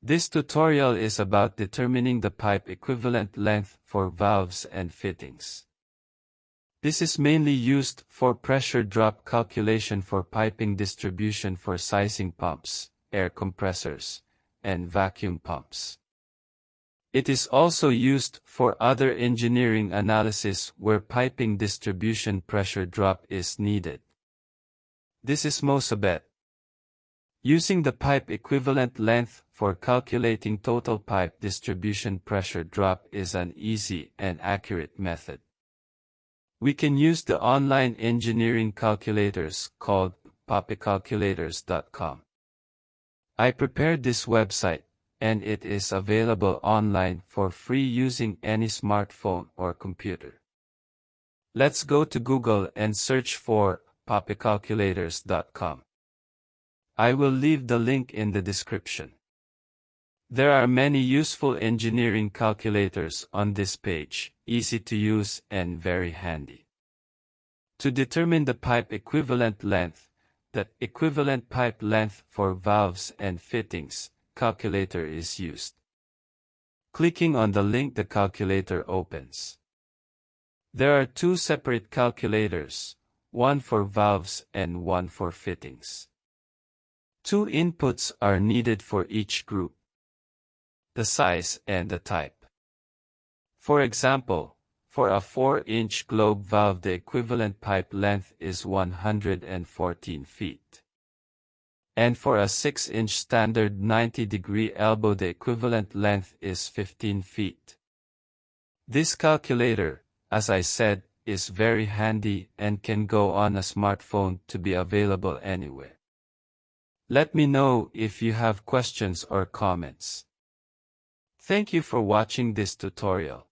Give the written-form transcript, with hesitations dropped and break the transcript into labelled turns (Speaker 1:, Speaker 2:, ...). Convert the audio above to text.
Speaker 1: This tutorial is about determining the pipe equivalent length for valves and fittings. This is mainly used for pressure drop calculation for piping distribution for sizing pumps, air compressors, and vacuum pumps. It is also used for other engineering analysis where piping distribution pressure drop is needed. This is most a bet. Using the pipe equivalent length for calculating total pipe distribution pressure drop is an easy and accurate method. We can use the online engineering calculators called pipecalculators.com. I prepared this website, and it is available online for free using any smartphone or computer. Let's go to Google and search for pipecalculators.com. I will leave the link in the description. There are many useful engineering calculators on this page, easy to use and very handy. To determine the pipe equivalent length, the equivalent pipe length for valves and fittings calculator is used. Clicking on the link, the calculator opens. There are two separate calculators, one for valves and one for fittings. Two inputs are needed for each group: the size and the type. For example, for a 4-inch globe valve the equivalent pipe length is 114 feet. And for a 6-inch standard 90-degree elbow the equivalent length is 15 feet. This calculator, as I said, is very handy and can go on a smartphone to be available anywhere. Let me know if you have questions or comments. Thank you for watching this tutorial.